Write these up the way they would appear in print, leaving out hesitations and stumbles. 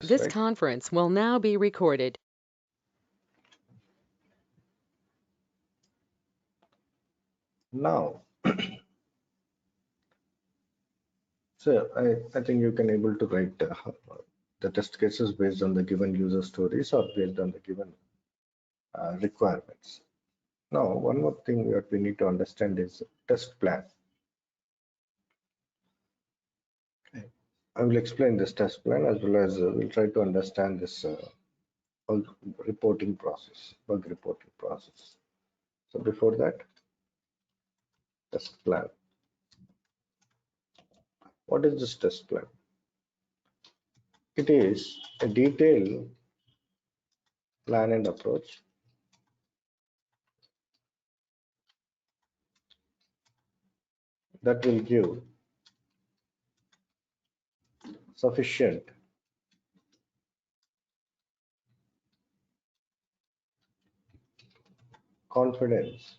This Right conference will now be recorded. now, so I think you can able to write the test cases based on the given user stories or based on the given requirements. Now, one more thing that we need to understand is test plan. Okay. I will explain this test plan as well as we'll try to understand this bug reporting process, bug reporting process. So before that, test plan. What is this test plan? It is a detailed plan and approach that will give sufficient confidence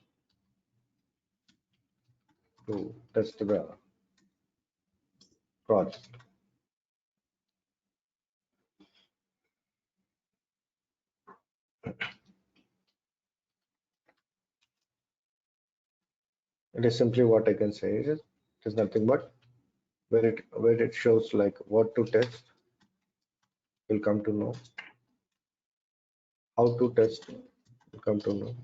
to test the project. It is simply what I can say. It is nothing but where it shows like what to test, you'll come to know. How to test, you'll come to know.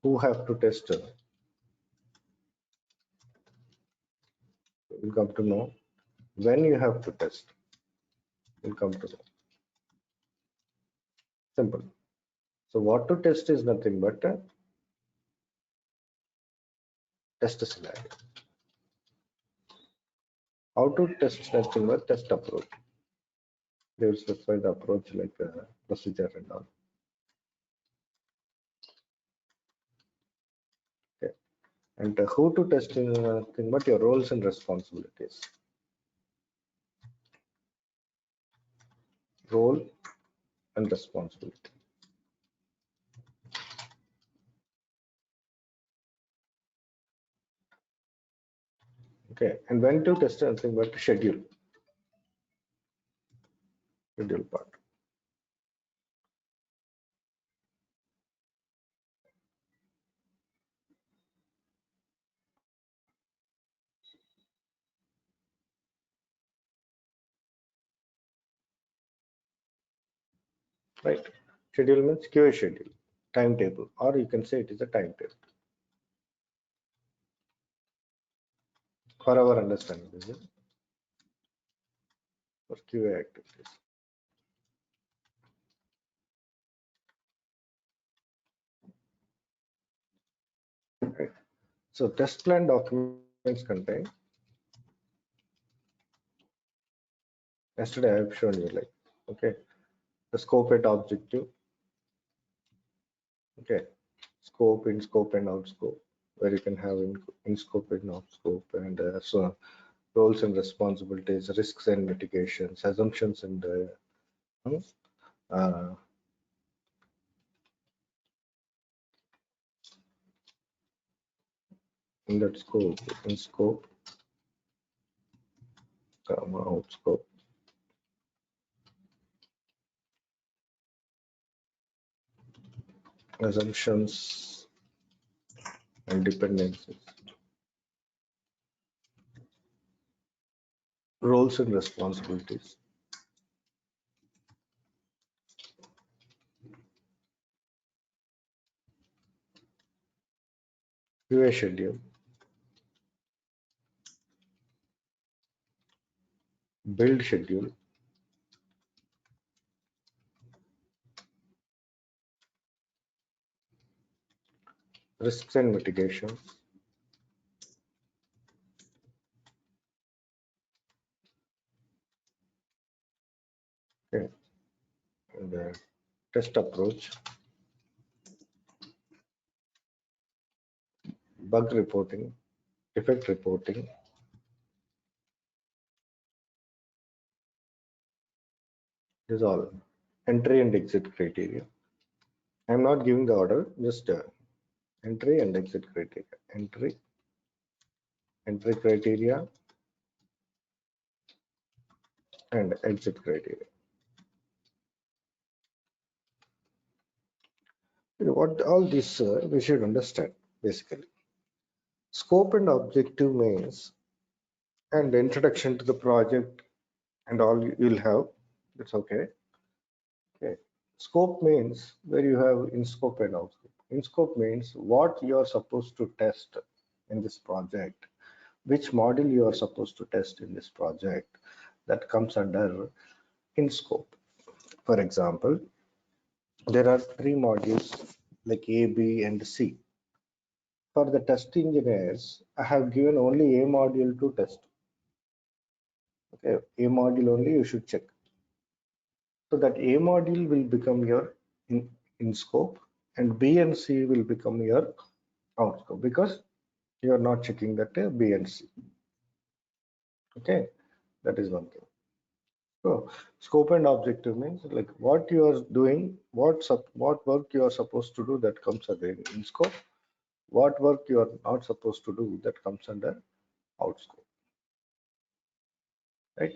Who have to test, you'll come to know. When you have to test, you'll come to know. Simple. So what to test is nothing but a test scenario. How to test nothing but test approach. They will specify the approach like procedure and all. Okay. And who to test is nothing but your roles and responsibilities. Role and responsibility. Okay. And when to test nothing but schedule part. Right. Schedule means QA schedule, timetable, or you can say it is a timetable. For our understanding, this is for QA activities. Right. So test plan documents contain. Yesterday I have shown you like, okay, the scope and objective. Okay, scope, in scope and out scope, where you can have in scope and out scope, and so roles and responsibilities, risks and mitigations, assumptions and uh, in that scope, in scope, out scope, assumptions and dependencies, roles and responsibilities, QA schedule, build schedule, risks and mitigations, okay, and test approach, bug reporting, defect reporting, is all entry and exit criteria. I'm not giving the order, just entry and exit criteria. Entry criteria, and exit criteria. What all this we should understand basically. Scope and objective means and introduction to the project and all you'll have. That's okay. Okay. Scope means where you have in scope and out scope. In scope means what you are supposed to test in this project, which module you are supposed to test in this project. That comes under in scope. For example, there are three modules like A, B, and C. For the test engineers, I have given only a module to test. Okay, a module only you should check. So that a module will become your in scope, and B and C will become your out scope because you are not checking that B and C. Okay, that is one thing. So scope and objective means like what you are doing, what work you are supposed to do, that comes under in scope. What work you are not supposed to do, that comes under out scope. Right?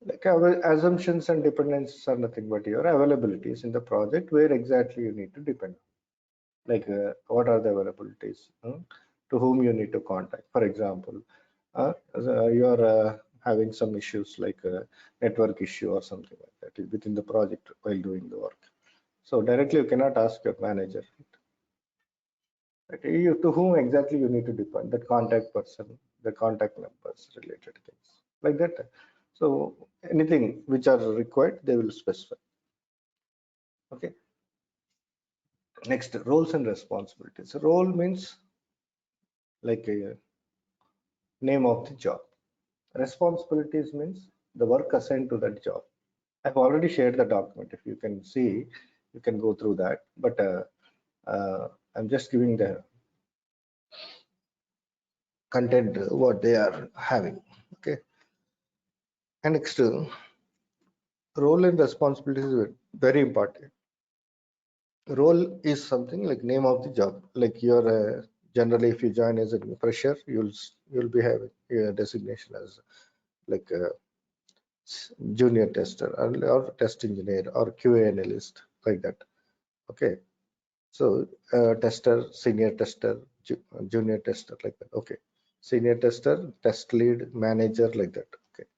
Like our assumptions and dependencies are nothing but your availabilities in the project where exactly you need to depend. Like what are the availabilities, to whom you need to contact. For example, you are having some issues like a network issue or something like that within the project while doing the work. So directly you cannot ask your manager. Right? You, to whom exactly you need to depend, that contact person, the contact numbers, related things like that. So anything which are required, they will specify. Okay. Next, roles and responsibilities. Role means like a name of the job. Responsibilities means the work assigned to that job. I've already shared the document. If you can see, you can go through that. But I'm just giving the content what they are having. Okay. And next, role and responsibilities is very important. Role is something like name of the job. Like you're generally, if you join as a fresher, you'll be having a designation as like a junior tester or test engineer or QA analyst, like that. Okay. So tester, senior tester, junior tester, like that. Okay. Senior tester, test lead, manager, like that. Okay.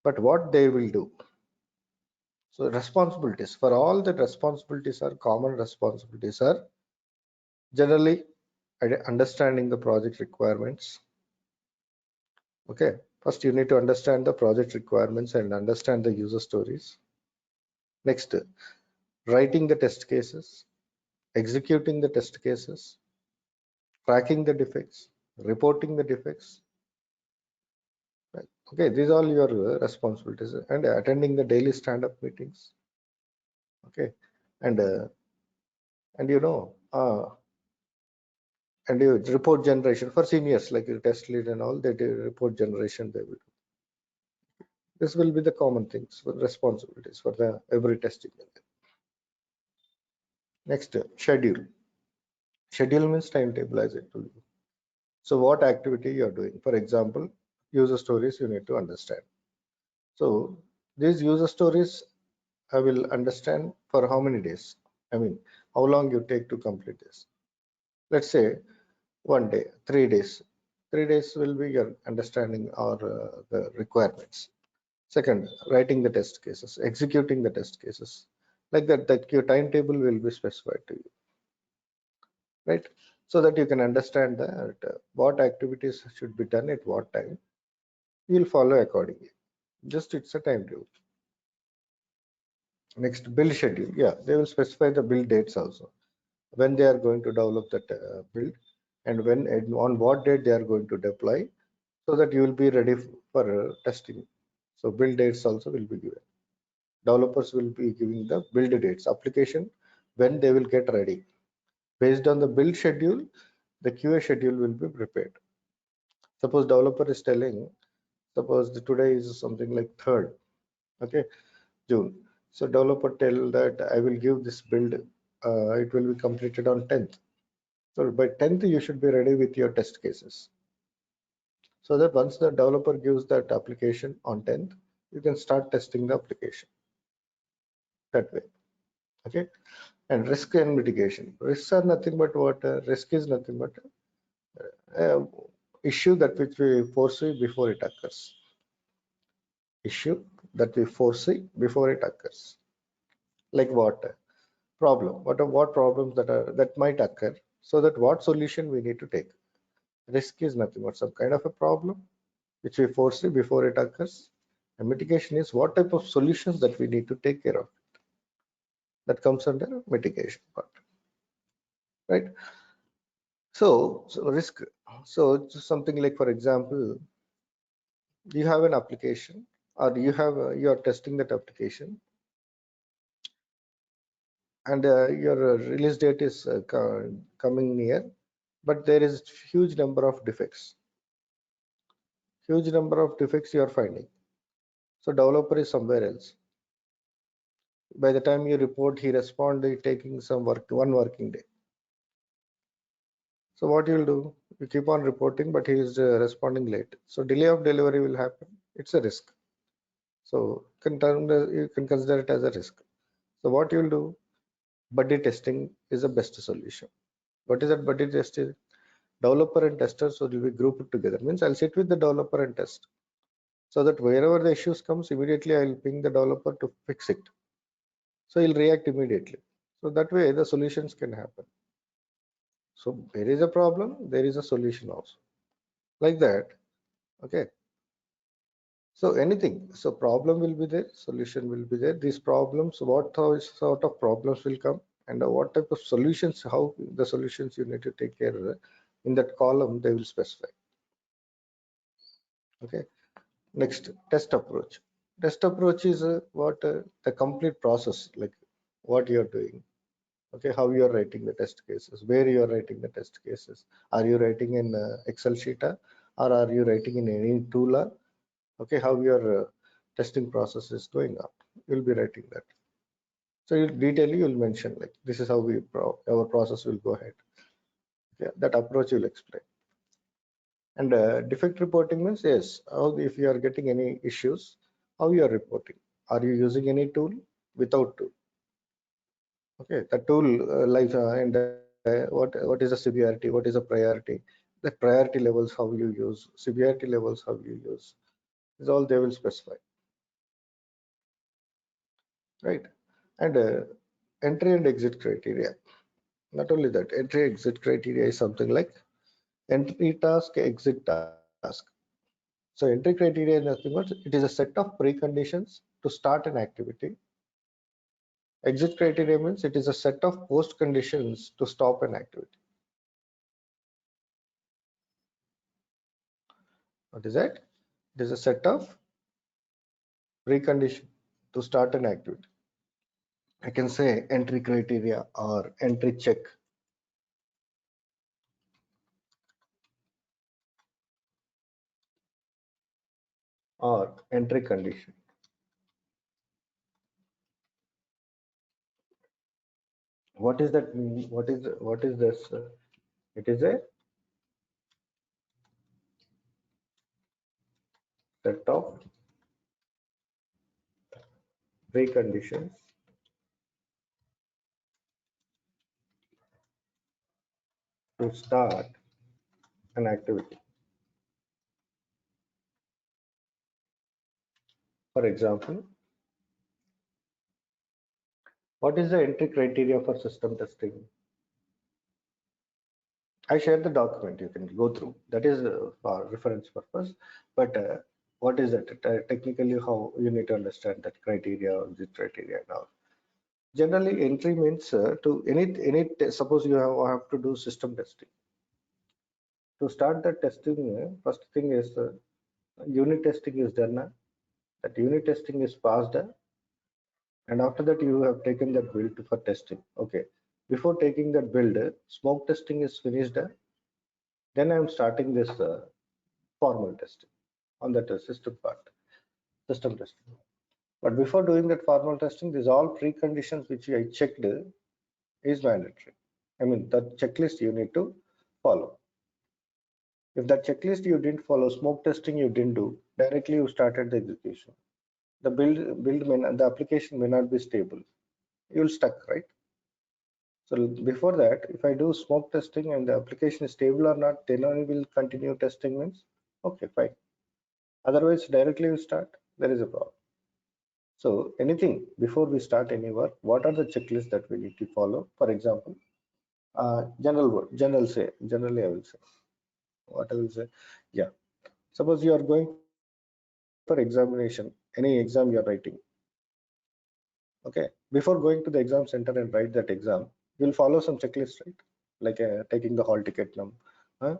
But what they will do? So responsibilities, for all the responsibilities are common responsibilities are generally understanding the project requirements. Okay. First, you need to understand the project requirements and understand the user stories. Next, writing the test cases, executing the test cases, tracking the defects, reporting the defects. Right. Okay, these are all your responsibilities, and attending the daily stand-up meetings. Okay, and and you know, and you report generation for seniors like your test lead and all. They do report generation. They will. This will be the common things for responsibilities for the every testing. Next, schedule. Schedule means timetable, as I told you. So what activity you are doing? For example, user stories you need to understand. So these user stories I will understand for how many days. I mean, how long you take to complete this. Let's say 1 day, 3 days. 3 days will be your understanding or the requirements. Second, writing the test cases, executing the test cases. Like that, that your timetable will be specified to you, right? So that you can understand that what activities should be done at what time. You'll follow accordingly. Just it's a timetable. Next, build schedule. Yeah, they will specify the build dates also, when they are going to develop that build, and when and on what date they are going to deploy, so that you will be ready for testing. So build dates also will be given. Developers will be giving the build dates, application when they will get ready. Based on the build schedule, the QA schedule will be prepared. Suppose developer is telling, suppose today is something like 3rd, okay, June. So developer tell that I will give this build, it will be completed on 10th. So by 10th, you should be ready with your test cases. So that once the developer gives that application on 10th, you can start testing the application that way. Okay. And risk and mitigation. Risks are nothing but what? Risk is nothing but issue that which we foresee before it occurs. Issue that we foresee before it occurs. Like what? Problem. What problems that might occur, so that what solution we need to take. Risk is nothing but some kind of a problem which we foresee before it occurs. And mitigation is what type of solutions that we need to take care of. That comes under mitigation part, right? So risk. So something like, for example, you have an application, or you are testing that application, and your release date is coming near, but there is huge number of defects. Huge number of defects you are finding. So developer is somewhere else. By the time you report, he responded taking some work, one working day. So what you will do? You keep on reporting, but he is responding late. So delay of delivery will happen. It's a risk. So you can consider it as a risk. So what you will do? Buddy testing is the best solution. What is that buddy testing? Developer and testers will be grouped together. Means I'll sit with the developer and test, so that wherever the issues comes, immediately I'll ping the developer to fix it. So he'll react immediately. So that way the solutions can happen. So there is a problem, there is a solution also. Like that. Okay. So anything. So problem will be there, solution will be there. These problems, what sort of problems will come, and what type of solutions, how the solutions you need to take care of. In that column, they will specify. Okay. Next, test approach. Test approach is what the complete process, like what you are doing. Okay, how you are writing the test cases, where you are writing the test cases. Are you writing in Excel sheet, or are you writing in any tool? Okay, how your testing process is going up. You'll be writing that. So you detail, you'll mention like this is how our process will go ahead. Okay, that approach you'll explain. And defect reporting means, yes, how, if you are getting any issues, how you are reporting. Are you using any tool? Without tool? Okay, the tool and what is the severity, what is the priority, the priority levels, how you use, severity levels, how you use, is all they will specify, right? And entry and exit criteria. Not only that, entry exit criteria is something like entry task, exit task. So entry criteria is nothing but it is a set of preconditions to start an activity. Exit criteria means it is a set of post conditions to stop an activity. What is that? It is a set of precondition to start an activity. I can say entry criteria or entry check. Or entry condition. What is that mean? What is this? It is a set of preconditions to start an activity. For example, what is the entry criteria for system testing? I shared the document, you can go through. That is for reference purpose. But what is it? Technically, how you need to understand that criteria or the criteria now. Generally, entry means to suppose you have to do system testing. To start the testing, first thing is unit testing is done. That unit testing is passed, and after that you have taken that build for testing. Okay. Before taking that build, smoke testing is finished. Then I am starting this formal testing on that system part, system testing. But before doing that formal testing, these all preconditions which I checked is mandatory. I mean, that checklist you need to follow. If that checklist you didn't follow, smoke testing you didn't do, directly you started the execution. the application may not be stable. You'll stuck, right? So before that, if I do smoke testing and the application is stable or not, then I will continue testing means, okay, fine. Otherwise, directly you start, there is a problem. So anything before we start any work, what are the checklists that we need to follow? For example, generally I will say, what I will say, yeah. Suppose you are going for examination, any exam you are writing. Okay, before going to the exam center and write that exam, you'll follow some checklist, right? Like taking the hall ticket uh,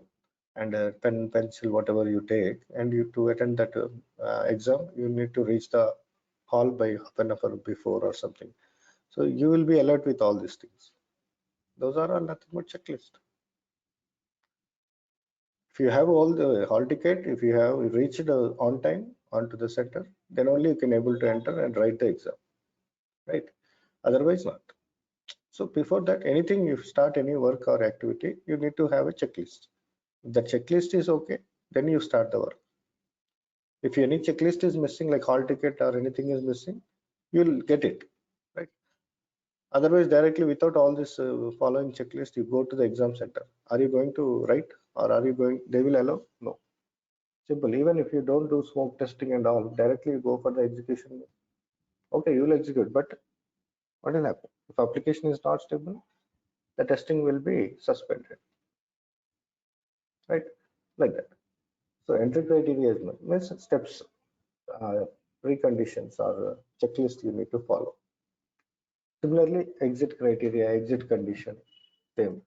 and pen, pencil, whatever you take, and you to attend that exam, you need to reach the hall by half an hour before or something. So you will be alert with all these things. Those are all nothing but checklist. If you have all the hall ticket, if you have reached on time onto the center, then only you can able to enter and write the exam, right? Otherwise not. So before that, anything you start any work or activity, you need to have a checklist. If the checklist is okay, then you start the work. If any checklist is missing, like hall ticket or anything is missing, you'll get it, right? Otherwise, directly without all this following checklist, you go to the exam center. Are you going to write or are you going? They will allow? No. Simple. Even if you don't do smoke testing and all, directly you go for the execution. Okay, you will execute, but what will happen? If application is not stable, the testing will be suspended, right? Like that. So entry criteria is means steps, preconditions or checklist you need to follow. Similarly, exit criteria, exit condition, same.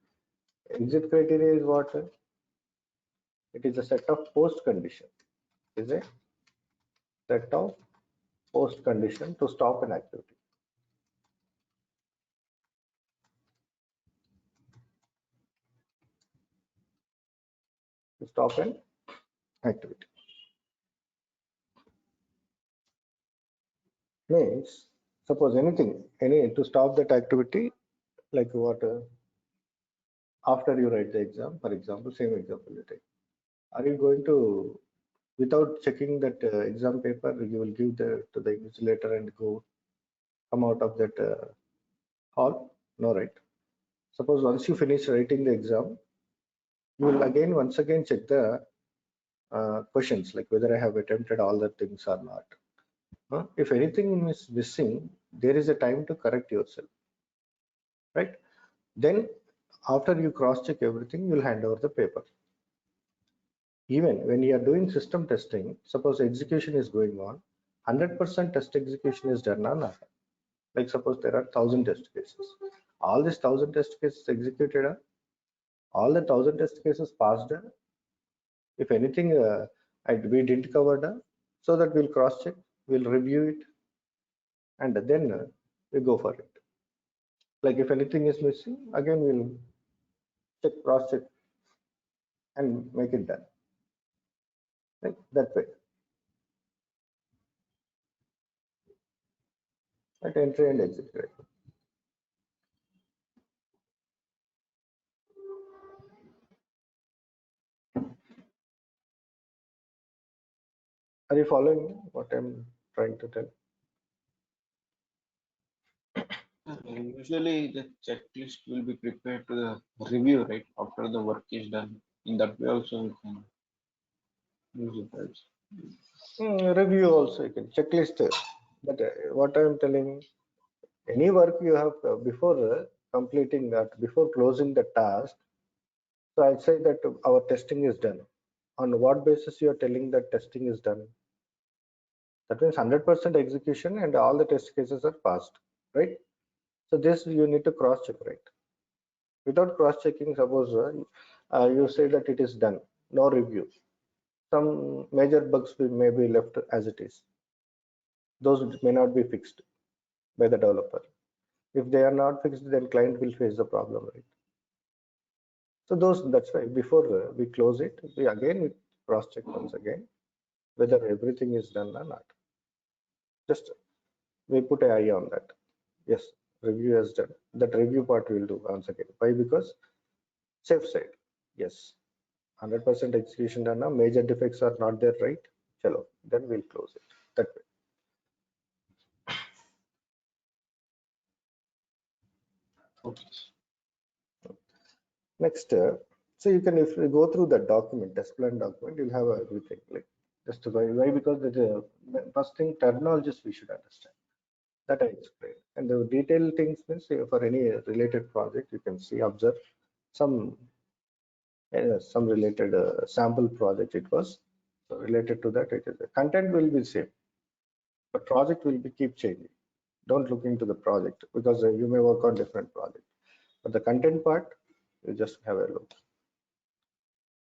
Exit criteria is what? It is a set of post condition. Is a set of post condition to stop an activity. To stop an activity means suppose any to stop that activity, like what? After you write the exam, for example, same example you take. Are you going to without checking that exam paper, you will give to the invigilator and go come out of that hall? No, right? Suppose once you finish writing the exam, you will once again check the questions like whether I have attempted all the things or not. If anything is missing, there is a time to correct yourself, right? Then after you cross check everything, you'll hand over the paper. Even when you are doing system testing, suppose execution is going on, 100% test execution is done or not. Like suppose there are 1,000 test cases. All these 1,000 test cases executed, all the 1,000 test cases passed. If anything we didn't cover, so that we'll cross check, we'll review it, and then we go for it. Like if anything is missing, again we'll check, cross check, and make it done. Like that way. At entry and exit. Right? Are you following what I'm trying to tell? Usually the checklist will be prepared to the review, right? After the work is done. In that way also we can use it. Right? Review also you can checklist. But what I'm telling, any work you have before completing that, before closing the task. So I'd say that our testing is done. On what basis you are telling that testing is done? That means 100% execution and all the test cases are passed, right? So this you need to cross check, right? Without cross checking, suppose you say that it is done, no review. Some major bugs may be left as it is. Those may not be fixed by the developer. If they are not fixed, then client will face the problem, right? So that's why before we close it, we cross check once again whether everything is done or not. Just we put an eye on that. Yes, review has done. That review part we'll do once again. Why? Because safe side. Yes, 100% execution done now. Major defects are not there, right? Chalo, then we'll close it that way. Okay. Next, so you can, if you go through the document, test plan document, you'll have everything. Like just why because the first thing, terminologies we should understand. That I explained. And the detailed things means for any related project, you can see, observe some related sample project it was. So related to that, it is the content will be same, but project will be keep changing. Don't look into the project because you may work on different project. But the content part, you just have a look.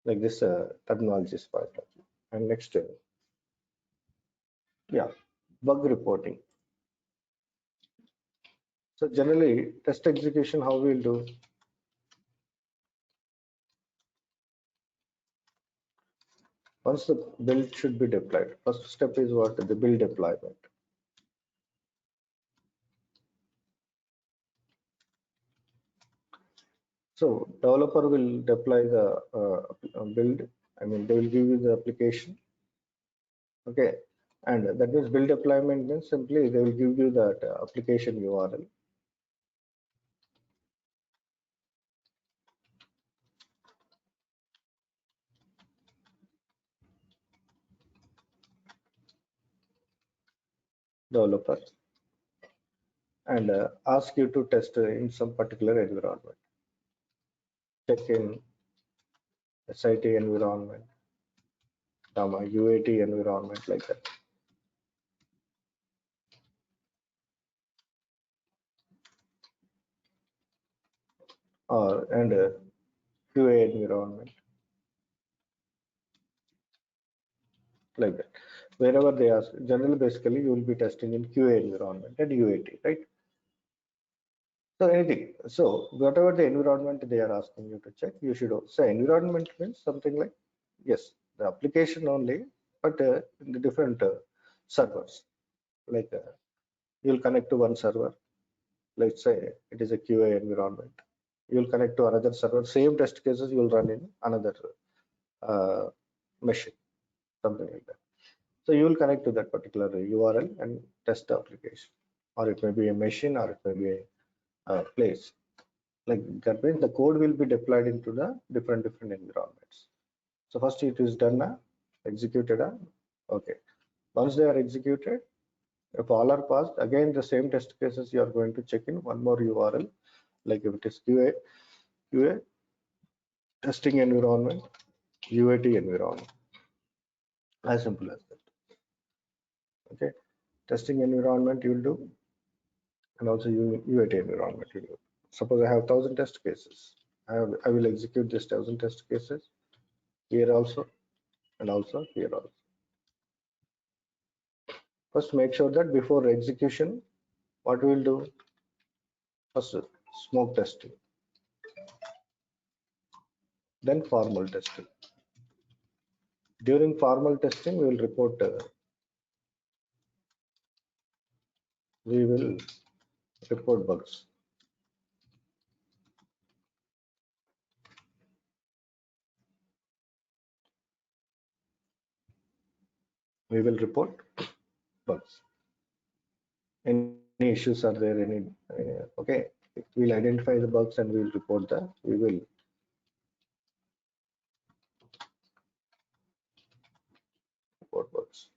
Like this terminologies part. And next, yeah, bug reporting. So generally, test execution, how we'll do? Once the build should be deployed, first step is what? The build deployment. So developer will deploy the build. I mean, they will give you the application. Okay, and that means build deployment means simply they will give you that application URL. Developer and ask you to test in some particular environment. Check in SIT environment, UAT environment, like that. Or and QA environment, like that. Wherever they ask, generally basically you will be testing in QA environment and UAT, right? So anything. So whatever the environment they are asking you to check, you should say environment means something like, yes, the application only, but in the different servers. Like you'll connect to one server. Let's say it is a QA environment. You'll connect to another server. Same test cases you will run in another uh, machine, something like that. So you will connect to that particular URL and test the application, or it may be a machine, or it may be a place. Like that means the code will be deployed into the different environments. So first it is done, executed. Okay. Once they are executed, if all are passed, again the same test cases you are going to check in one more URL. Like if it is QA testing environment, UAT environment. As simple as that. Okay. Testing environment you will do, and also UAT environment you do. Suppose I have 1,000 test cases. I will execute this 1,000 test cases here also, and also here also. First, make sure that before execution, what we will do? First, smoke testing, then formal testing. During formal testing, we will report. We will report bugs. We will report bugs. Any issues are there? Any? Okay, we'll identify the bugs and we'll report the. We will report bugs.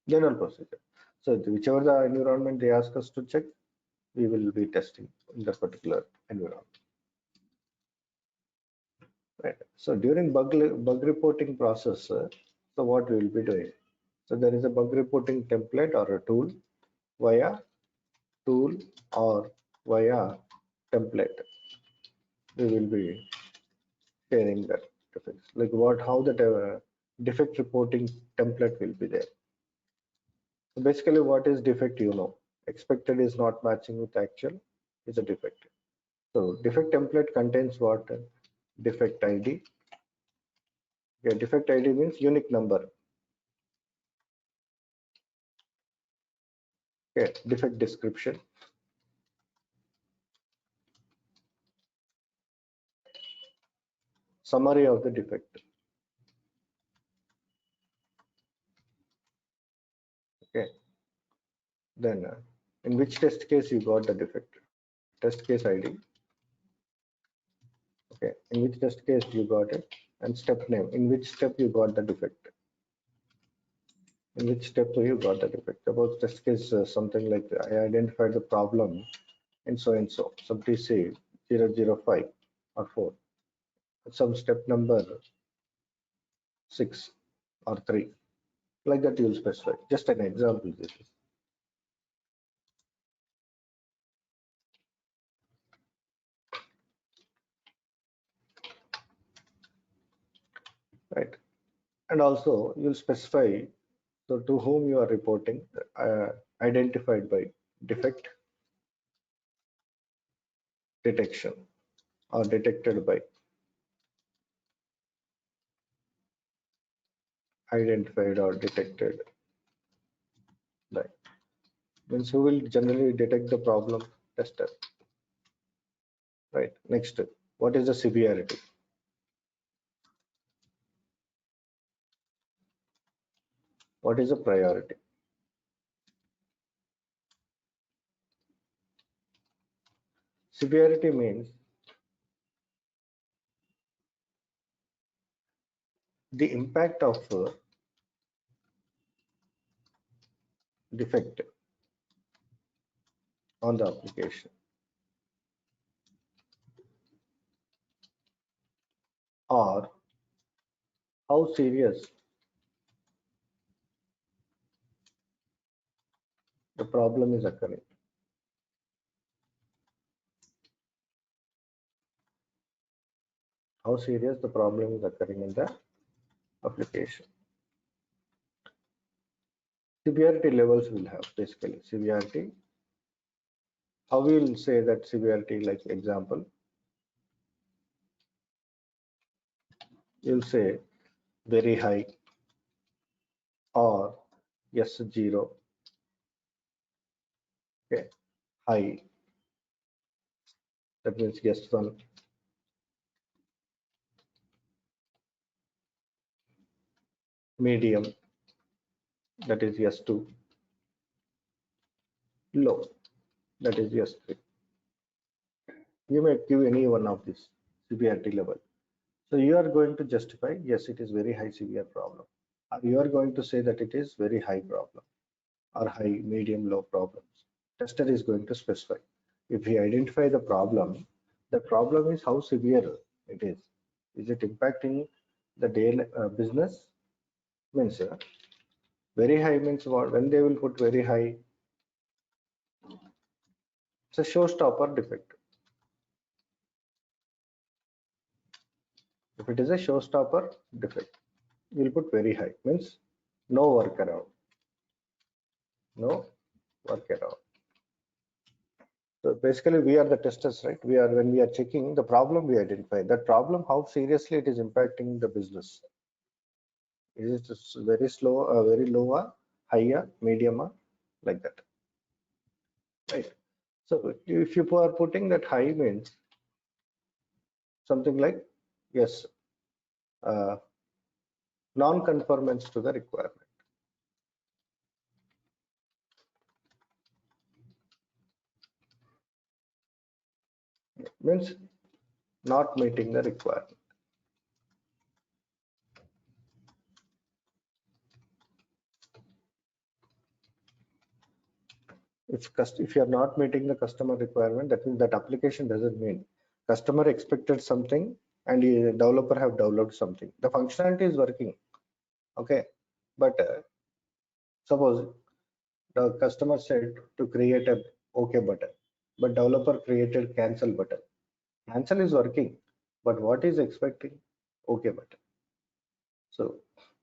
General procedure. So whichever the environment they ask us to check, we will be testing in that particular environment. Right. So during bug reporting process, so what we will be doing? So there is a bug reporting template or a tool via tool or via template. We will be sharing that defects. Like how that defect reporting template will be there. So basically, what is defect? Expected is not matching with actual is a defect. So defect template contains what? Defect ID. Yeah, defect ID means unique number. Okay, defect description. Summary of the defect. Okay. Then in which test case you got the defect? Test case ID. Okay, in which test case you got it, and step name, in which step you got the defect. In which step you got the defect. Suppose test case something like I identified the problem in so and so, somebody say 005 or 4, some step number 6 or 3, like that you will specify. Just an example this is. Right, and also you'll specify so to whom you are reporting, identified by defect detection or detected by identified or detected by, means who will generally detect the problem? Tester. Right, next, what is the severity? What is the priority? Severity means the impact of defect on the application, or how serious the problem is occurring. How serious the problem is occurring in the application. Severity levels will have basically severity. How we will say that severity, like example, you'll say very high or yes 0. Okay, high, that means yes 1. Medium, that is yes 2. Low, that is yes 3. You may give any one of this severity level. So you are going to justify, yes, it is very high severe problem. Or you are going to say that it is very high problem or high, medium, low problems. Tester is going to specify. If he identify the problem is how severe it is. Is it impacting the daily business? Means very high means what? When they will put very high, it's a showstopper defect. If it is a showstopper defect, we'll put very high, means no workaround. No workaround. So basically, we are the testers, right? We are, when we are checking the problem, we identify that problem, how seriously it is impacting the business. Is it very slow, very lower, higher, medium, like that, right? So if you are putting that high means something like yes, uh, non-conformance to the requirement. Means not meeting the requirement. If you are not meeting the customer requirement, that means that application doesn't mean customer expected something and the developer have developed something. The functionality is working, okay, but suppose the customer said to create a OK button, but developer created cancel button. Cancel is working, but what is expecting? OK button. So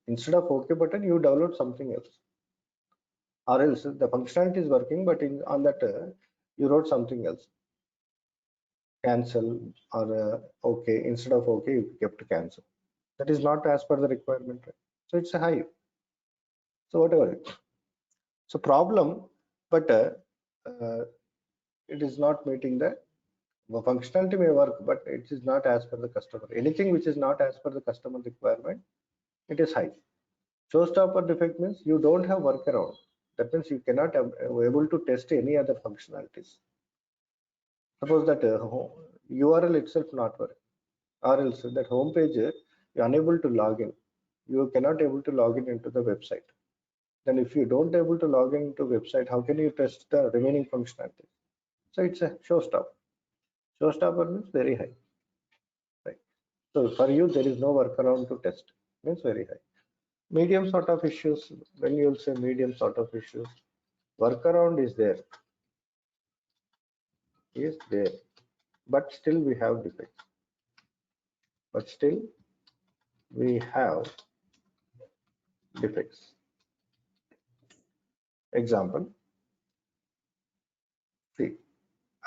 instead of OK button, you download something else, or else the functionality is working, but on that you wrote something else, cancel or OK. Instead of OK, you kept cancel. That is not as per the requirement, right? So it's a high. So whatever. So problem, but it is not meeting the functionality may work, but it is not as per the customer. Anything which is not as per the customer requirement, it is high. Showstopper defect means you don't have workaround. That means you cannot able to test any other functionalities. Suppose that URL itself not work. or else that home page you're unable to log in. You cannot able to log in into the website. Then if you don't able to log in to website, how can you test the remaining functionality? So it's a showstopper. Showstopper means very high, right? So for you, there is no workaround to test, means very high. Medium sort of issues, when you'll say medium sort of issues, workaround is there, but still we have defects. But still we have defects. Example, see,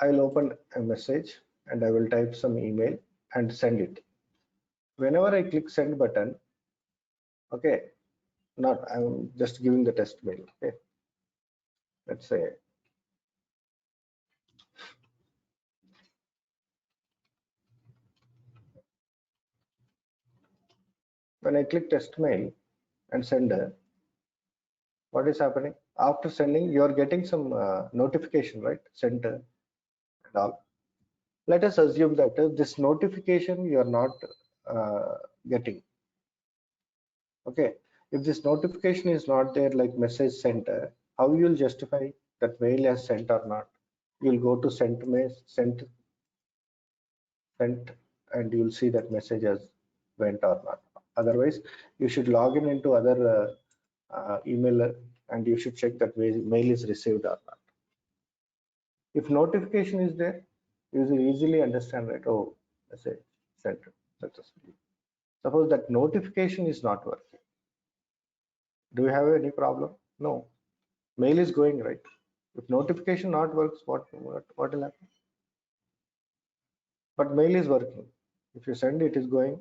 I'll open a message and I will type some email and send it. Whenever I click send button, okay, not, I'm just giving the test mail, okay. Let's say when I click test mail and send, what is happening? After sending, you are getting some notification, right? Sent and all. Let us assume that this notification you are not getting. Okay, if this notification is not there, like message sent, how you will justify that mail has sent or not? You'll go to sent mail, sent, and you'll see that message has went or not. Otherwise, you should log in into other email and you should check that mail is received or not. If notification is there, you will easily understand, right? Oh, message sent successfully. Suppose that notification is not working. Do you have any problem? No. Mail is going, right? If notification not works, what will happen? But mail is working. If you send, it is going,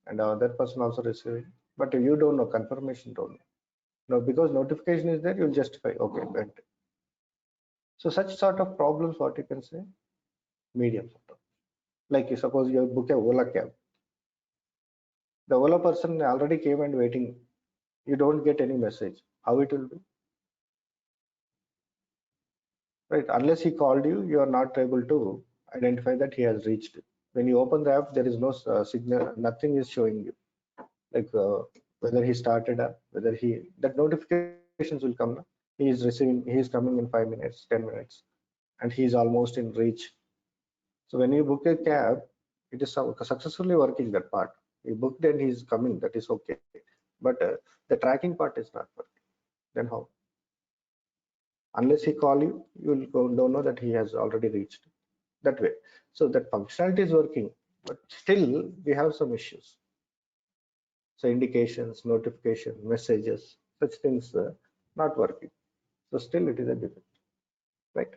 and other person also receiving. But you don't know, confirmation don't know. No, because notification is there, you'll justify. Okay, went. So such sort of problems, what you can say, medium sort of. Like you suppose you book a Ola cab. The Ola person already came and waiting. You don't get any message. How it will be? Right? Unless he called you, you are not able to identify that he has reached. When you open the app, there is no signal. Nothing is showing you. Like whether he started up, whether he that notifications will come. Now. He is receiving. He is coming in 5 minutes, 10 minutes, and he is almost in reach. So when you book a cab, it is successfully working that part. You booked and he is coming. That is okay. But the tracking part is not working. Then how? Unless he call you, you will don't know that he has already reached that way. So that functionality is working, but still we have some issues. So indications, notification, messages, such things not working. So still it is a defect, right?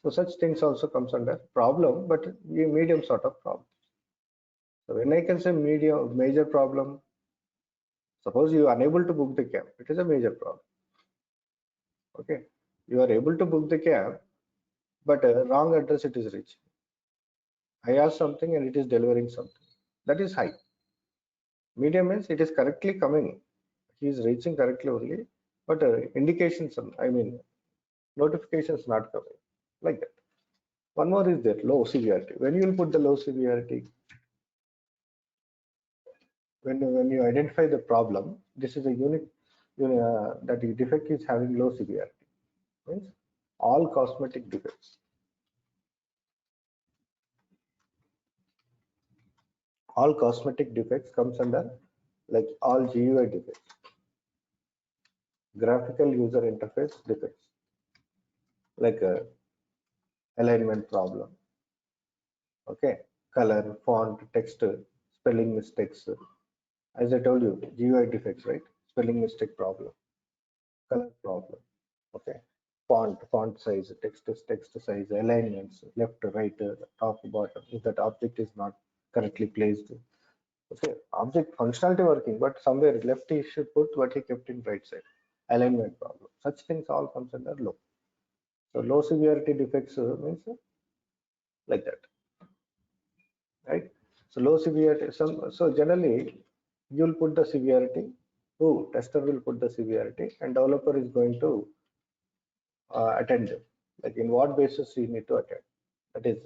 So such things also comes under problem, but a medium sort of problem. So when I can say medium major problem, suppose you are unable to book the cab, it is a major problem. Okay, you are able to book the cab, but wrong address it is reaching. I asked something and it is delivering something. That is high. Medium means it is correctly coming. He is reaching correctly only, but indications, I mean, notifications not coming like that. One more is there, low severity. When you will put the low severity, when you identify the problem, this is a unique that the defect is having low severity. Means all cosmetic defects. All cosmetic defects comes under like all GUI defects, graphical user interface defects, like alignment problem, okay, color, font, text, spelling mistakes. As I told you, GUI defects, right? Spelling mistake problem, color problem, okay, font size, text size, alignments, left, right, top, bottom. If that object is not correctly placed, okay, object functionality working, but somewhere left he should put what he kept in right side. Alignment problem. Such things all comes under low. So low severity defects means like that, right? So low severity. So generally you'll put the severity. Who tester will put the severity, and developer is going to attend them. Like in what basis you need to attend. That is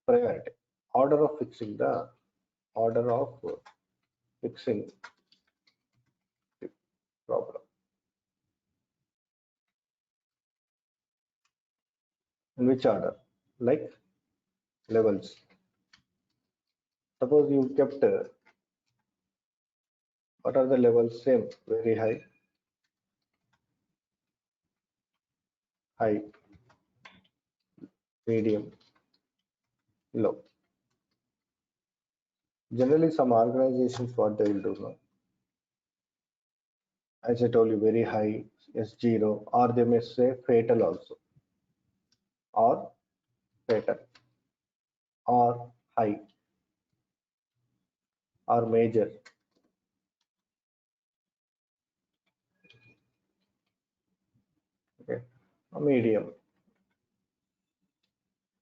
priority. Order of fixing the order of fixing the problem. In which order? Like levels. Suppose you kept what are the levels? Same, very high, high, medium, low. Generally, some organizations what they will do now, as I told you, very high S0, or they may say fatal also, or fatal, or high, or major. Okay, or medium.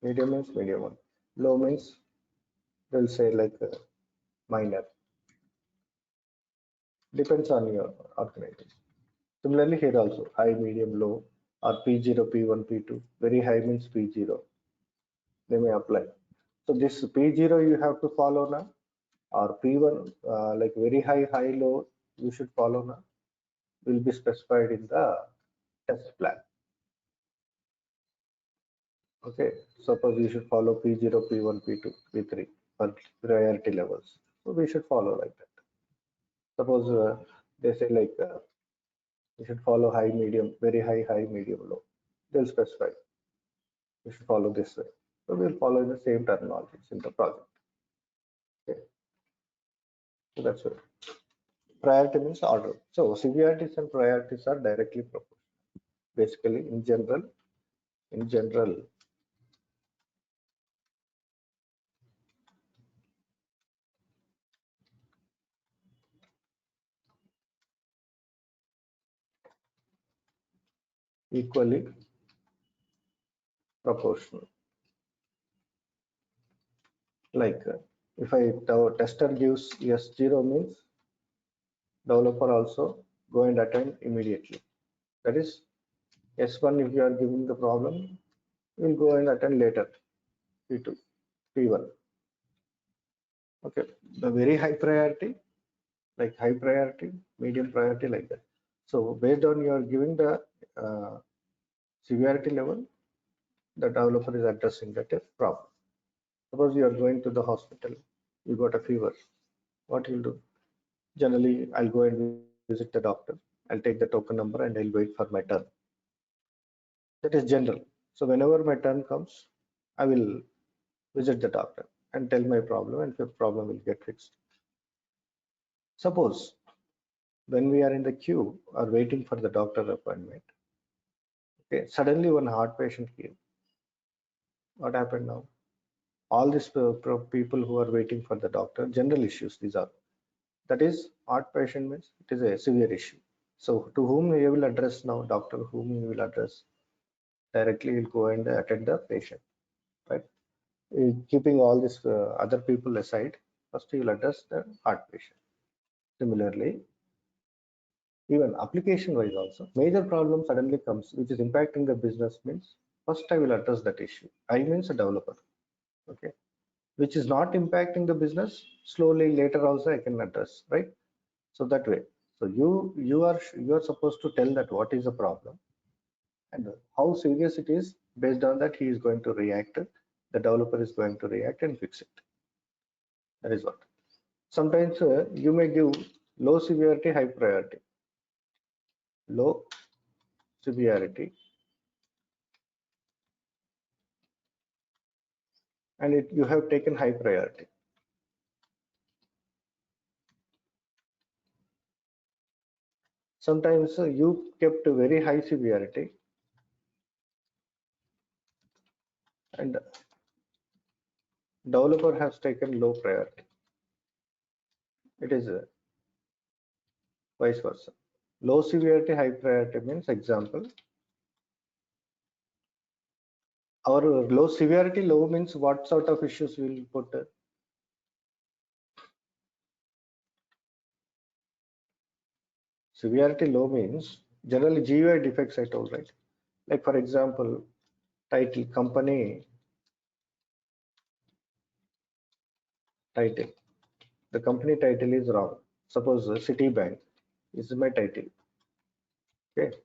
Medium means medium one. Low means they'll say like minor. Depends on your organization. Similarly, here also high, medium, low, or P0, P1, P2. Very high means P0. They may apply. So this P0 you have to follow now, or P1 like very high, high, low you should follow now. Will be specified in the test plan. Okay, suppose you should follow P0, P1, P2, P3 for priority levels. So we should follow like that. Suppose they say like you should follow high, medium, very high, high, medium, low. They'll specify. You should follow this way. So we'll follow the same terminologies in the project. Okay, so that's it. Priority means order. So severities and priorities are directly proportional. Basically, in general, equally proportional. Like if a tester gives S0 means developer also go and attend immediately. That is S1 if you are giving the problem, you will go and attend later. P2, P1. Okay, the very high priority, like high priority, medium priority, like that. So based on your giving the severity level, the developer is addressing that problem. Suppose you are going to the hospital, you got a fever. What you'll do? Generally, I'll go and visit the doctor. I'll take the token number and I'll wait for my turn. That is general. So whenever my turn comes, I will visit the doctor and tell my problem, and the problem will get fixed. Suppose when we are in the queue or waiting for the doctor appointment, okay, suddenly one heart patient came. What happened now? All these people who are waiting for the doctor, general issues these are. That is, heart patient means it is a severe issue. So to whom you will address now? Doctor whom you will address? Directly will go and attend the patient, right? Keeping all these other people aside, first you will address the heart patient. Similarly, even application wise also, major problem suddenly comes which is impacting the business means first I will address that issue. I means a developer, okay, which is not impacting the business, slowly later also I can address, right? So that way, so you are supposed to tell that what is the problem and how serious it is. Based on that, he is going to react, the developer is going to react and fix it. That is what. Sometimes you may give low severity, high priority. Low severity, and you have taken high priority. Sometimes you kept a very high severity and developer has taken low priority. It is vice versa. Low severity, high priority means, example, our low severity, low means what sort of issues we will put? Severity low means generally GUI defects, I told, right? Like for example, title, company title. the company title is wrong. Suppose Citibank is my title. Okay.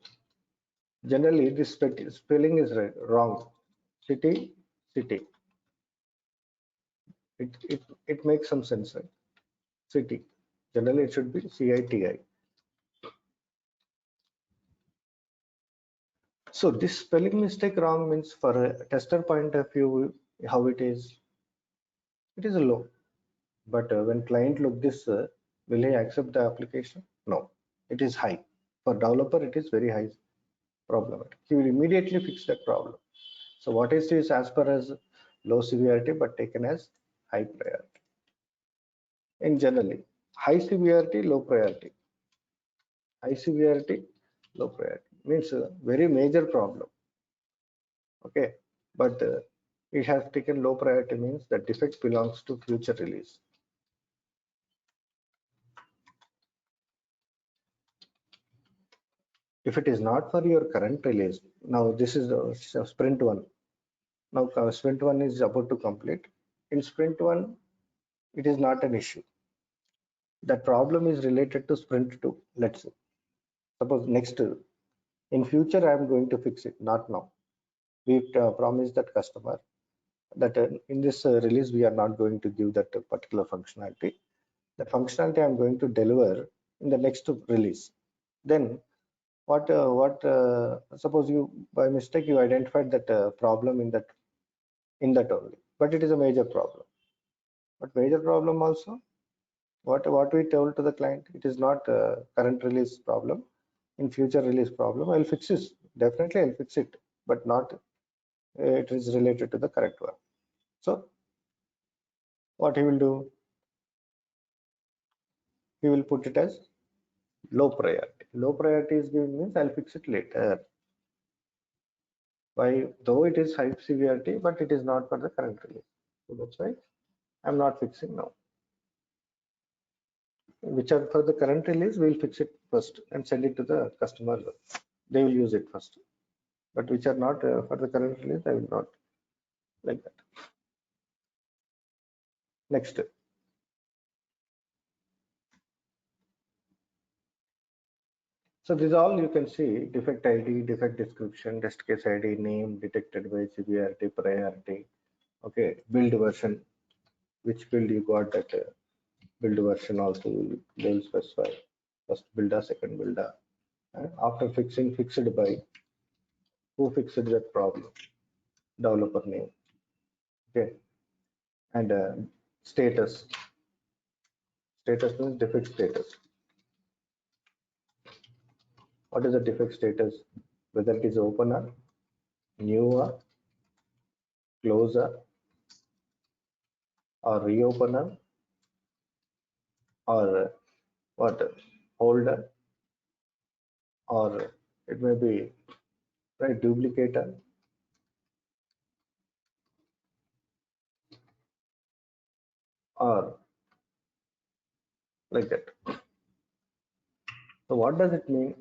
Generally, this spelling is wrong. City, city. It makes some sense, right? City. Generally, it should be CITI. So this spelling mistake wrong means for a tester point of view, how it is a low. But when client look this, will he accept the application? No, it is high. For developer, it is very high problematic. He will immediately fix that problem. So what is this as per as low severity but taken as high priority? In generally, high severity, low priority. High severity, low priority means a very major problem. Okay, but it has taken low priority means the defect belongs to future release. If it is not for your current release, now this is the sprint one. Now sprint one is about to complete. In sprint one, it is not an issue. That problem is related to sprint two. Let's say, suppose next in future I am going to fix it, not now. We promised that customer that in this release we are not going to give that particular functionality. The functionality I'm going to deliver in the next release. Then what suppose you by mistake you identified that problem in that only, but it is a major problem. But major problem also, what we told to the client, it is not current release problem, in future release problem. I'll fix this, definitely I'll fix it, but not it is related to the correct one. So what he will do, he will put it as low priority. Low priority is given means I'll fix it later. Why? Though it is high severity, but it is not for the current release. So that's why I'm not fixing now. Which are for the current release, we'll fix it first and send it to the customer. They will use it first. But which are not for the current release, I will not, like that. Next. So this all you can see: defect ID, defect description, test case ID, name, detected by severity, priority. Okay, build version, which build you got that build version also they will specify. First builder, second builder. And after fixing, fixed by who fixed that problem, developer name. Okay, and status. Status means defect status. What is the defect status? Whether it is opener, newer, closer, or reopener, or what, holder, or it may be right duplicator, or like that. So what does it mean?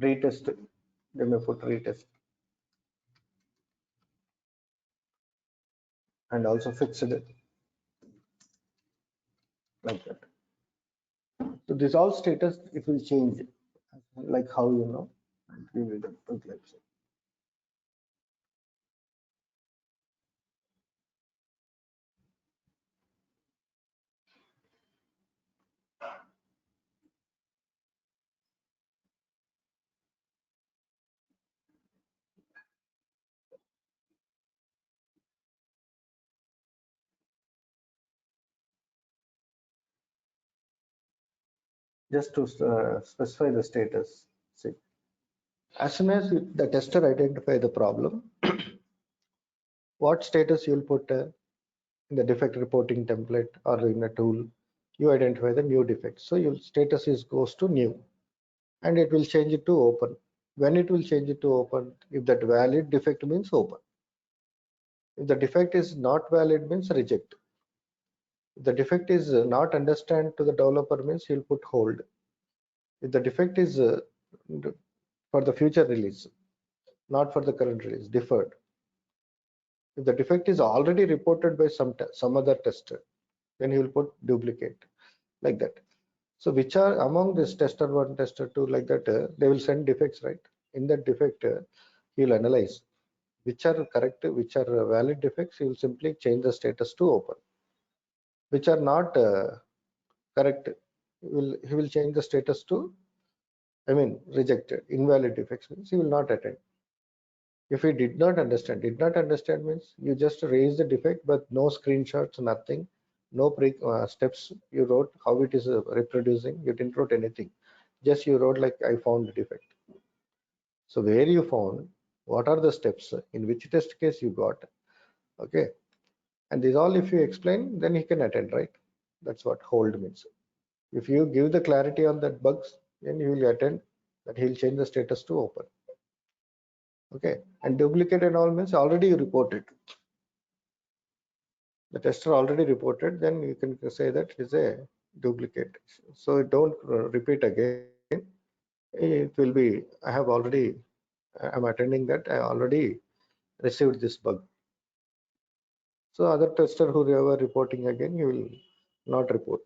Retest. They may put retest, and also fixed like that. So this all status it will change, like how you know. We will put like so. Just to specify the status. See, as soon as the tester identify the problem, what status you'll put in the defect reporting template or in a tool, you identify the new defect. So your status is goes to new, and it will change it to open. When it will change it to open, if that valid defect means open. If the defect is not valid means reject. If the defect is not understand to the developer means he'll put hold. If the defect is for the future release, not for the current release, deferred. If the defect is already reported by some other tester, Then he will put duplicate, like that. So which are among this tester 1, tester 2, like that, they will send defects, right? In that defect, he will analyze which are correct, which are valid defects. He will simply change the status to open. Which are not correct, he will change the status to, I mean, rejected. Invalid defects means he will not attend. If he did not understand means you just raise the defect, but no screenshots, nothing, no pre steps you wrote how it is reproducing. You didn't wrote anything. Just you wrote like I found the defect. So where you found, what are the steps, in which test case you got, okay? And this all if you explain, then he can attend, right? That's what hold means. If you give the clarity on that bugs, then you will attend that he'll change the status to open. Okay, and duplicate and all means already you reported. The tester already reported, then you can say that is a duplicate. So don't repeat again. It will be, I have already, I'm attending that, I already received this bug. So other tester who ever reporting again, you will not report.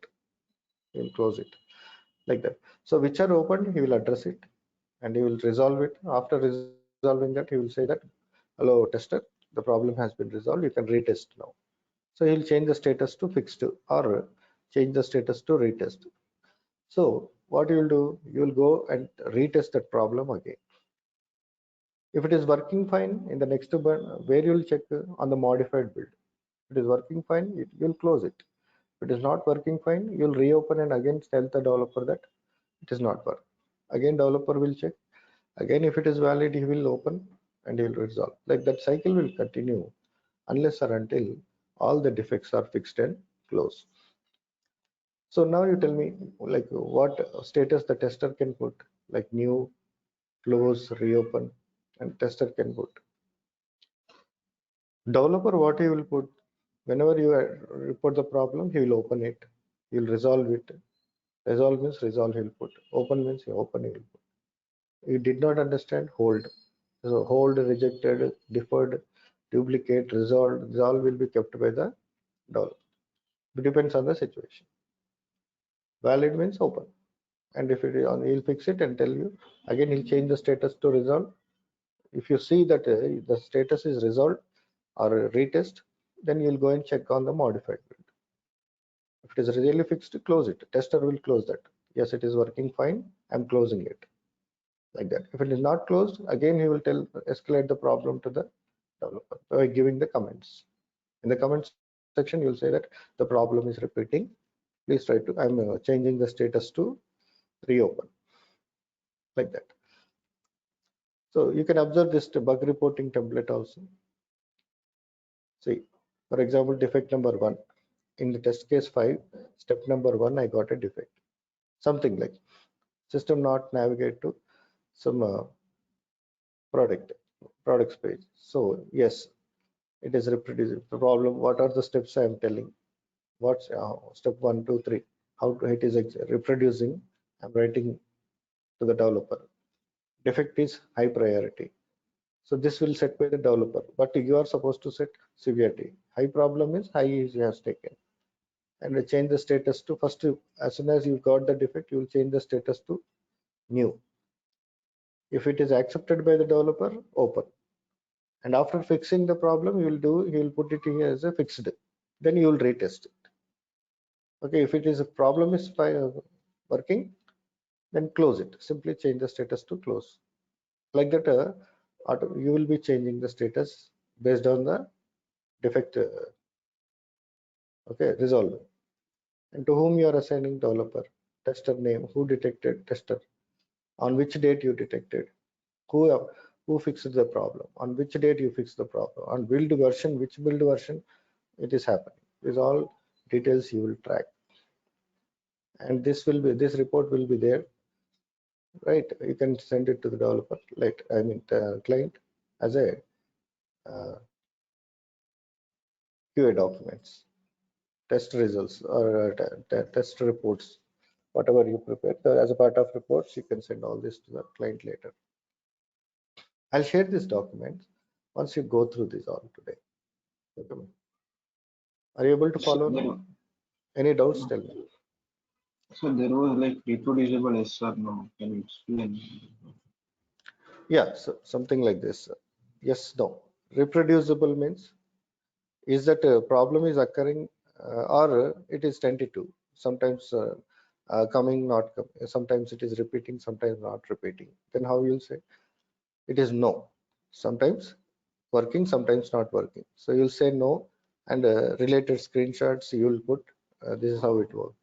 You will close it, like that. So which are open, he will address it and he will resolve it. After resolving that, he will say that, hello tester, the problem has been resolved. You can retest now. So he'll change the status to fixed or change the status to retest. So what you will do, you will go and retest that problem again. If it is working fine, in the next where you will check on the modified build. If it is working fine, you will close it. If it is not working fine, you will reopen and again tell the developer that it is not work. Again, developer will check. Again, if it is valid, he will open and he will resolve. Like that cycle will continue unless or until all the defects are fixed and closed. So now you tell me like what status the tester can put, like new, close, reopen, and tester can put. Developer, what he will put, whenever you report the problem, he will open it, he will resolve it. Resolve means resolve, he will put. Open means he open, he will put. You did not understand, hold. So hold, rejected, deferred, duplicate, resolved, these all will be kept by the developer. It depends on the situation. Valid means open. And if it is on, he'll fix it and tell you. Again, he'll change the status to resolve. If you see that the status is resolved or retest, then you'll go and check on the modified build. If it is really fixed, close it. Tester will close that. Yes, it is working fine. I'm closing it. Like that. If it is not closed, again he will escalate the problem to the developer by giving the comments. In the comment section, you'll say that the problem is repeating. Please try to, I'm changing the status to reopen, like that. So you can observe this bug reporting template also. See, for example, defect number 1. In the test case 5, step number 1, I got a defect. Something like system not navigate to some products page. So yes, it is reproducing the problem. What are the steps I am telling? What's step 1, 2, 3? How it is reproducing? I'm writing to the developer. Defect is high priority. So this will set by the developer, but you are supposed to set severity. High problem is high he has taken, and we change the status to first. As soon as you got the defect, you will change the status to new. If it is accepted by the developer, open. And after fixing the problem, you will put it here as a fixed. Then you will retest it. Okay, if it is a problem is working, then close it. Simply change the status to close. Like that, you will be changing the status based on the defect. Okay, resolve. And to whom you are assigning developer, tester name, who detected tester, on which date you detected, who fixed the problem, on which date you fixed the problem, on build version, which build version it is happening. These all details you will track, and this report will be there, right? You can send it to the developer, like I mean the client, as a QA documents, test results, or test reports, whatever you prepare. As a part of reports, you can send all this to the client later. I'll share this document once you go through this all today. Okay. Are you able to follow now? Any doubts? Tell me. So there was like reproducible yes or no. Can you explain? Yeah, so something like this. Yes, no. Reproducible means is that a problem is occurring or it is tentative. Sometimes coming, not coming. Sometimes it is repeating, sometimes not repeating. Then how you'll say? It is no. Sometimes working, sometimes not working. So you'll say no, and related screenshots you'll put. This is how it works.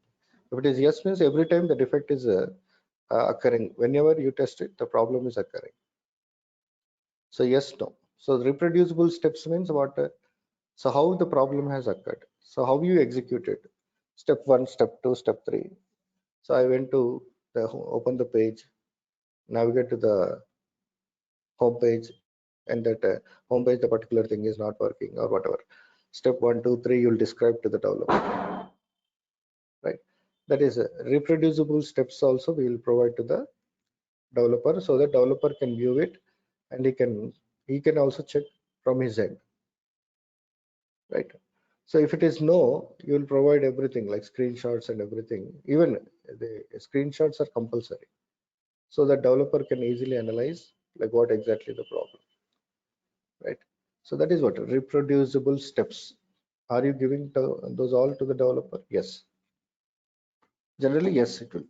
If it is yes, means every time the defect is occurring. Whenever you test it, the problem is occurring. So yes, no. So reproducible steps means what? So how the problem has occurred. So how you execute it. Step 1, step 2, step 3. So I went to open the page, navigate to the home page, and that home page, the particular thing is not working or whatever. Step 1, 2, 3, you'll describe to the developer, right? That is reproducible steps also we will provide to the developer, so that developer can view it, and he can also check from his end, right? So if it is no, you will provide everything like screenshots and everything. Even the screenshots are compulsory, so that developer can easily analyze like what exactly the problem, right? So that is what reproducible steps. Are you giving those all to the developer? Yes. Generally, yes, it will.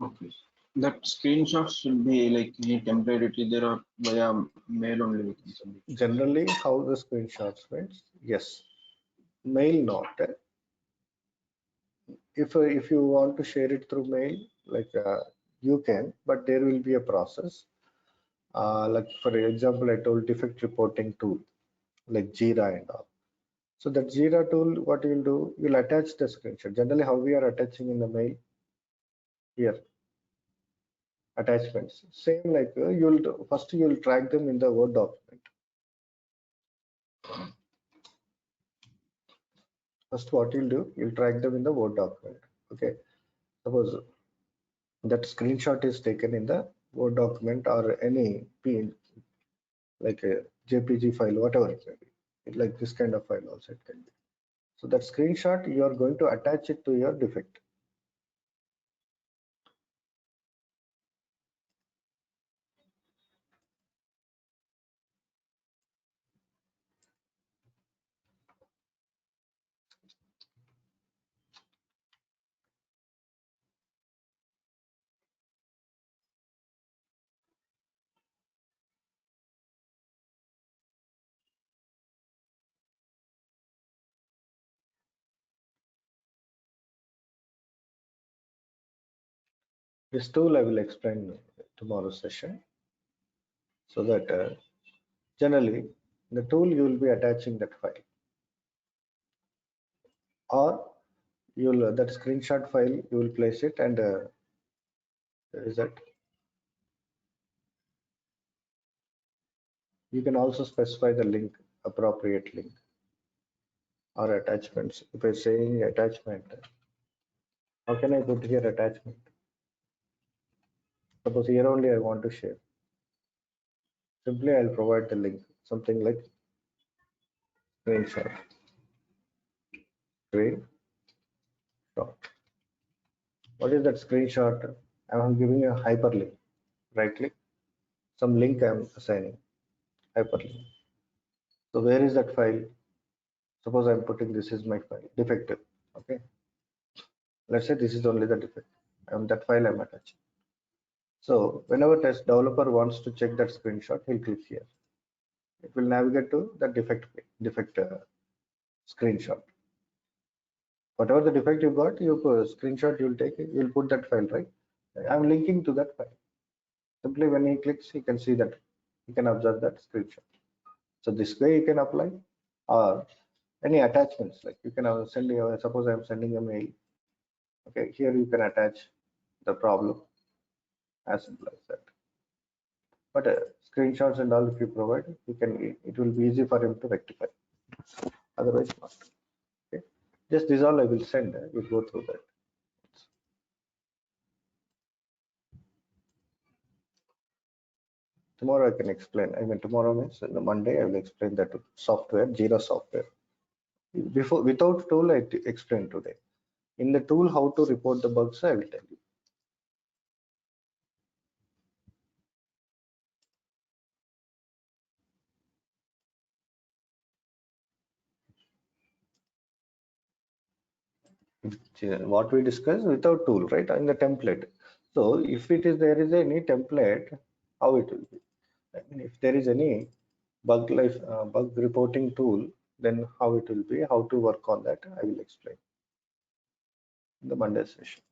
Okay. That screenshot should be like any template there or via mail only we can send it. Generally, how the screenshots went? Yes. Mail not. If you want to share it through mail, like you can, but there will be a process. Like for example, I told defect reporting tool like Jira and all. So that Jira tool, what you'll do, you'll attach the screenshot. Generally, how we are attaching in the mail here, attachments. Same like first you'll track them in the Word document. First, what you'll do, you'll track them in the Word document. Okay. Suppose that screenshot is taken in the Word document or any like a JPG file, whatever it may be, like this kind of file also it can be. So that screenshot, you are going to attach it to your defect. This tool I will explain tomorrow's session. So that generally the tool you will be attaching that file, or you'll that screenshot file you will place it, and is that you can also specify the link, appropriate link or attachments. If I'm saying attachment, how can I put here attachment? Suppose here only I want to share. Simply I'll provide the link, something like screenshot. Screenshot. What is that screenshot? I'm giving a hyperlink. Right click, some link I'm assigning, hyperlink. So where is that file? Suppose I'm putting this is my file, defective. Okay. Let's say this is only the defect. That file I'm attaching. So whenever test developer wants to check that screenshot, he'll click here. It will navigate to the defect screenshot. Whatever the defect you got, you screenshot, you'll take it, you'll put that file, right? I'm linking to that file. Simply when he clicks, he can see that, he can observe that screenshot. So this way you can apply, or any attachments, like you can send, suppose I'm sending a mail. Okay, here you can attach the problem, as simple as that. But screenshots and all, if you provide, you can, it will be easy for him to rectify. Otherwise, not. Okay, just this all I will send. You go through that. Tomorrow I can explain. I mean, tomorrow means the Monday I will explain that software, Jira software. Before, without tool, I explained today. In the tool, how to report the bugs, I will tell you. What we discussed without tool, right? In the template. So if it is there is any template, how it will be? I mean, if there is any bug reporting tool, then how it will be? How to work on that? I will explain in the Monday session.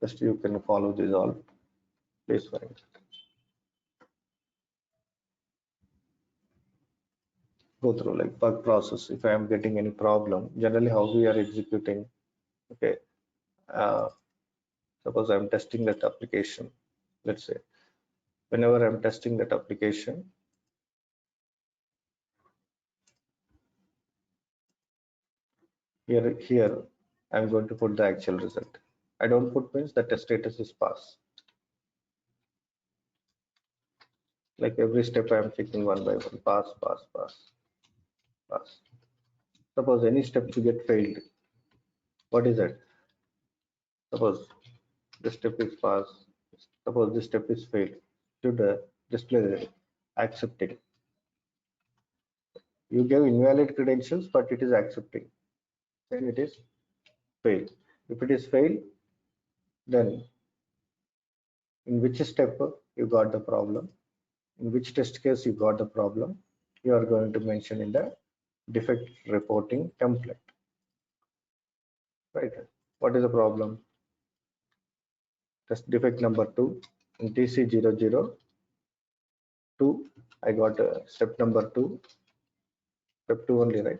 Just you can follow this all. Please find it. Go through like bug process. If I am getting any problem, generally how we are executing. Okay. Suppose I'm testing that application. Let's say whenever I'm testing that application, here I'm going to put the actual result. I don't put means that the status is pass. Like every step I'm checking one by one, pass, pass, pass, pass. Suppose any step to get failed. What is that? Suppose this step is pass. Suppose this step is failed. Should display the accepting. You give invalid credentials, but it is accepting. Then it is fail. If it is fail, then in which step you got the problem, in which test case you got the problem, you are going to mention in the defect reporting template. Right? What is the problem? Test defect number 2 in TC002. I got step number 2, step 2 only, right?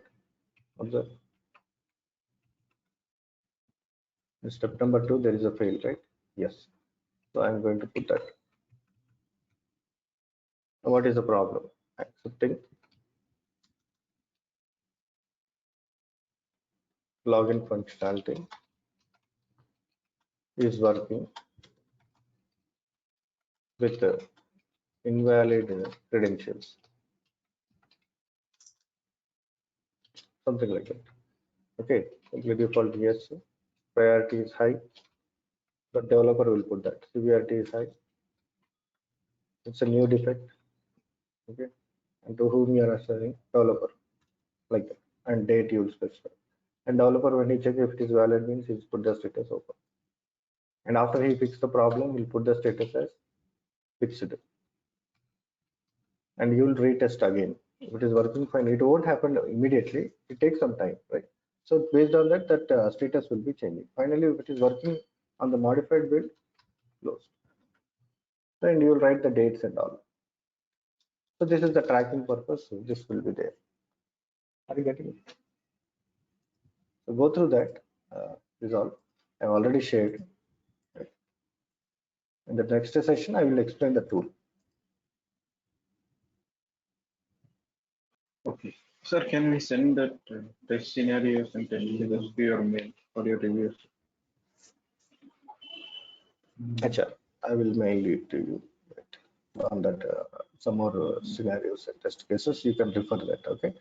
Observe. In step number 2, there is a fail, right? Yes. So I'm going to put that. What is the problem? Accepting login functionality is working with invalid credentials, something like that. Okay, by default yes, priority is high. The developer will put that severity is high. It's a new defect. Okay, and to whom you are assigning? Developer, like that, and date you will specify. And developer, when he check if it is valid, means he's put the status open. And after he fix the problem, he'll put the status as fixed. And you will retest again. If it is working fine, it won't happen immediately. It takes some time, right? So based on that, status will be changing. Finally, if it is working on the modified build, close. Then you will write the dates and all. So this is the tracking purpose. So this will be there. Are you getting it? So go through that. Is all. I've already shared. Right? In the next session, I will explain the tool. Okay. Sir, can we send that test scenarios and test cases to your mail for your reviews? Acha, I will mail it to you. Right? On that, some more scenarios and test cases, you can refer that. Okay.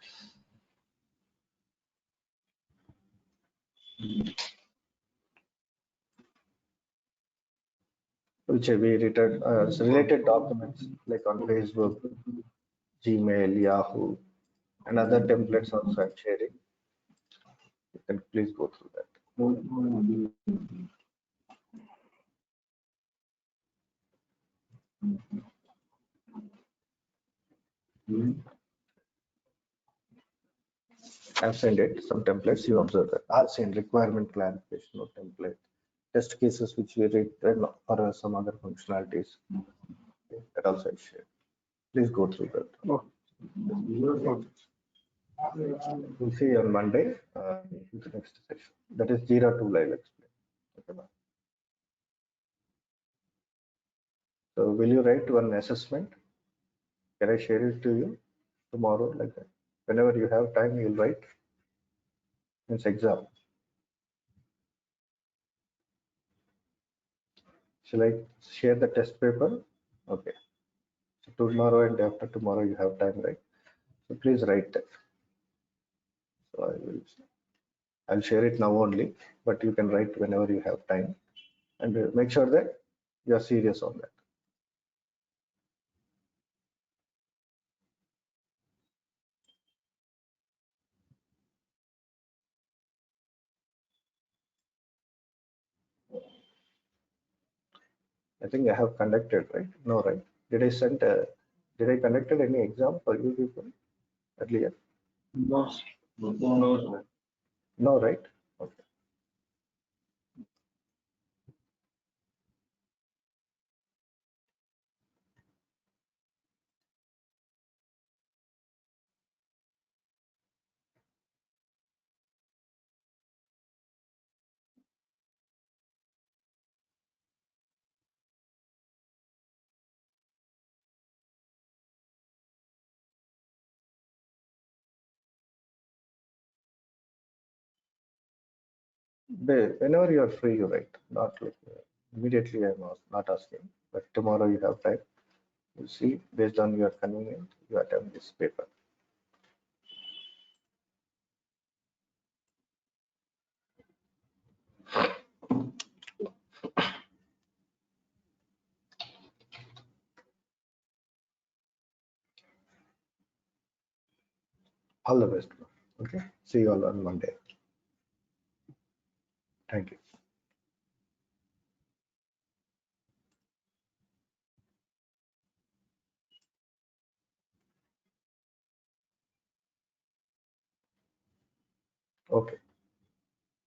Which we written related documents like on Facebook, Gmail, Yahoo, and other templates also I'm sharing. You can please go through that. I've sent it, some templates, you observe that. I'll send requirement clarification or template, test cases which we written for some other functionalities. Okay, that also I share. Please go through that. Oh. We'll see you on Monday in the next session. That is Jira tool I'll explain. Okay, bye. So will you write one assessment? Can I share it to you tomorrow like that? Whenever you have time, you'll write. It's exam. Shall I share the test paper? Okay. Tomorrow and after tomorrow you have time, right? So please write that. So I'll share it now only, but you can write whenever you have time, and make sure that you are serious on that. I think I have conducted, right? No, right? Did I send? Did I conducted any exam for you people earlier? No, no, sir. No, right? Okay. Whenever you are free, you write. Not like immediately. I'm not asking, but tomorrow you have time. You see, based on your convenience, you attempt this paper. All the best, bro. Okay. See you all on Monday. Thank you. Okay.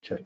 Sure.